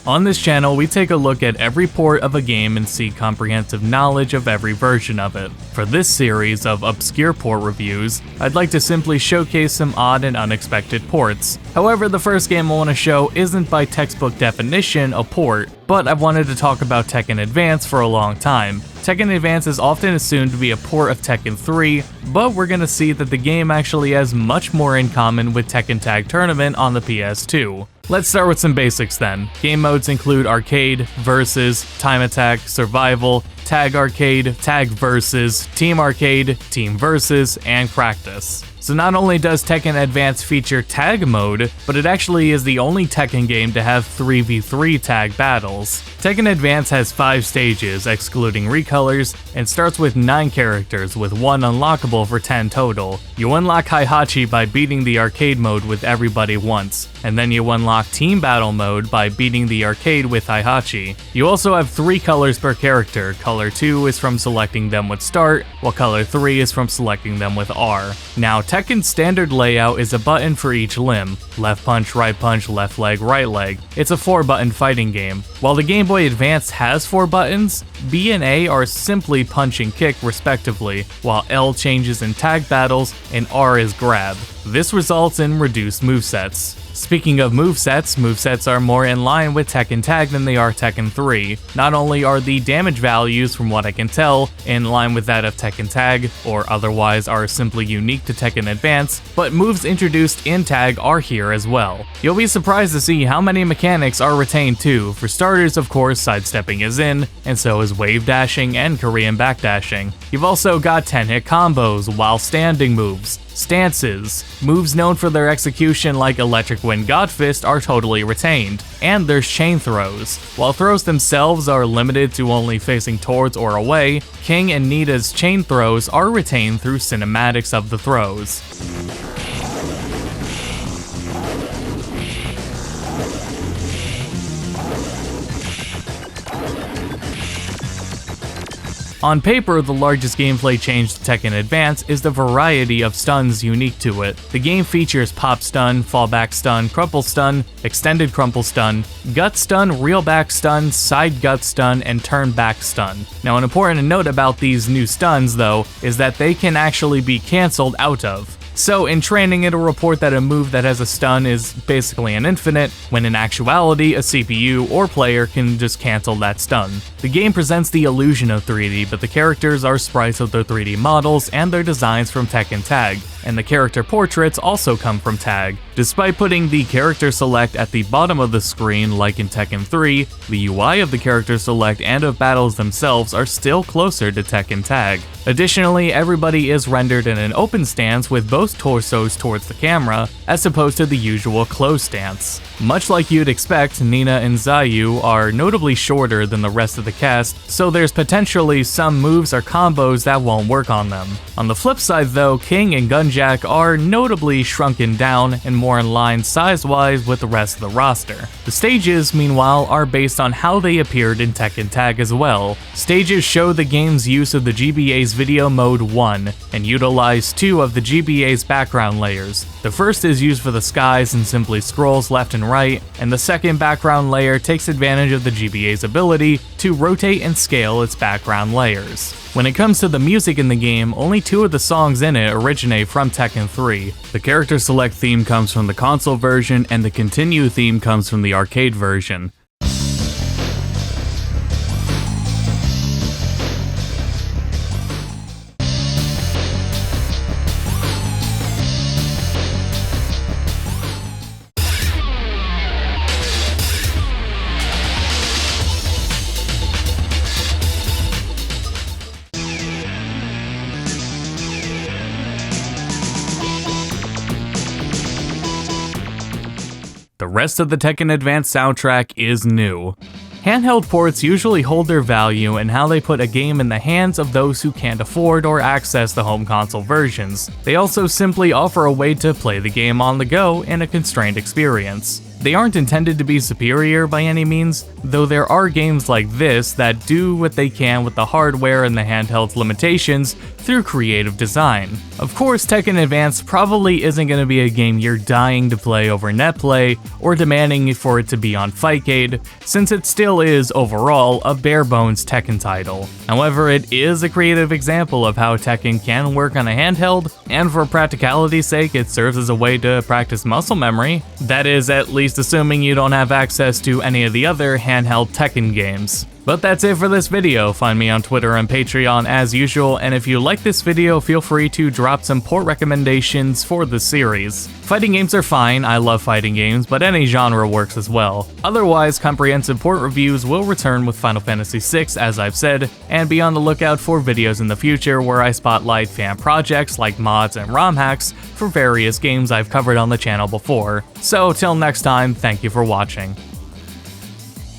On this channel, we take a look at every port of a game and seek comprehensive knowledge of every version of it. For this series of obscure port reviews, I'd like to simply showcase some odd and unexpected ports. However, the first game I want to show isn't by textbook definition a port, but I've wanted to talk about Tekken Advance for a long time. Tekken Advance is often assumed to be a port of Tekken 3, but we're gonna see that the game actually has much more in common with Tekken Tag Tournament on the PS2. Let's start with some basics then. Game modes include Arcade, Versus, Time Attack, Survival, Tag Arcade, Tag Versus, Team Arcade, Team Versus, and Practice. So not only does Tekken Advance feature Tag Mode, but it actually is the only Tekken game to have 3v3 tag battles. Tekken Advance has 5 stages, excluding recolors, and starts with 9 characters, with 1 unlockable for 10 total. You unlock Heihachi by beating the arcade mode with everybody once, and then you unlock Team Battle mode by beating the arcade with Heihachi. You also have 3 colors per character. Color 2 is from selecting them with Start, while Color 3 is from selecting them with R. Now, Tekken's standard layout is a button for each limb: left punch, left leg, right leg. It's a 4-button fighting game. While the Game Boy Advance has 4 buttons, B and A are simply punch and kick respectively, while L changes in tag battles and R is grab. This results in reduced movesets. Speaking of movesets are more in line with Tekken Tag than they are Tekken 3. Not only are the damage values, from what I can tell, in line with that of Tekken Tag, or otherwise are simply unique to Tekken Advance, but moves introduced in Tag are here as well. You'll be surprised to see how many mechanics are retained too. For starters, of course, sidestepping is in, and so is wave dashing and Korean backdashing. You've also got 10-hit combos, while standing moves, stances, moves known for their execution like Electric Wind Godfist are totally retained, and there's chain throws. While throws themselves are limited to only facing towards or away, King and Nita's chain throws are retained through cinematics of the throws. On paper, the largest gameplay change to Tekken Advance is the variety of stuns unique to it. The game features pop stun, fallback stun, crumple stun, extended crumple stun, gut stun, reel back stun, side gut stun, and turn back stun. Now, an important note about these new stuns, though, is that they can actually be cancelled out of. So in training, it'll report that a move that has a stun is basically an infinite, when in actuality a CPU or player can just cancel that stun. The game presents the illusion of 3D, but the characters are sprites of their 3D models and their designs from Tekken Tag, and the character portraits also come from Tag. Despite putting the character select at the bottom of the screen like in Tekken 3, the UI of the character select and of battles themselves are still closer to Tekken Tag. Additionally, everybody is rendered in an open stance with both torsos towards the camera, as opposed to the usual closed stance. Much like you'd expect, Nina and Zayu are notably shorter than the rest of the cast, so there's potentially some moves or combos that won't work on them. On the flip side though, King and Gunjack are notably shrunken down and more in line size-wise with the rest of the roster. The stages, meanwhile, are based on how they appeared in Tekken Tag as well. Stages show the game's use of the GBA's Video Mode 1, and utilize 2 of the GBA's background layers. The first is used for the skies and simply scrolls left and right, and the second background layer takes advantage of the GBA's ability to rotate and scale its background layers. When it comes to the music in the game, only 2 of the songs in it originate from Tekken 3. The character select theme comes from the console version, and the continue theme comes from the arcade version. The rest of the Tekken Advance soundtrack is new. Handheld ports usually hold their value in how they put a game in the hands of those who can't afford or access the home console versions. They also simply offer a way to play the game on the go in a constrained experience. They aren't intended to be superior by any means, though there are games like this that do what they can with the hardware and the handheld's limitations through creative design. Of course, Tekken Advance probably isn't going to be a game you're dying to play over netplay or demanding for it to be on Fightcade, since it still is, overall, a bare-bones Tekken title. However, it is a creative example of how Tekken can work on a handheld, and for practicality's sake, it serves as a way to practice muscle memory. That is, at least assuming you don't have access to any of the other handheld Tekken games. But that's it for this video. Find me on Twitter and Patreon as usual, and if you like this video, feel free to drop some port recommendations for the series. Fighting games are fine, I love fighting games, but any genre works as well. Otherwise, comprehensive port reviews will return with Final Fantasy VI, as I've said, and be on the lookout for videos in the future where I spotlight fan projects like mods and ROM hacks for various games I've covered on the channel before. So till next time, thank you for watching.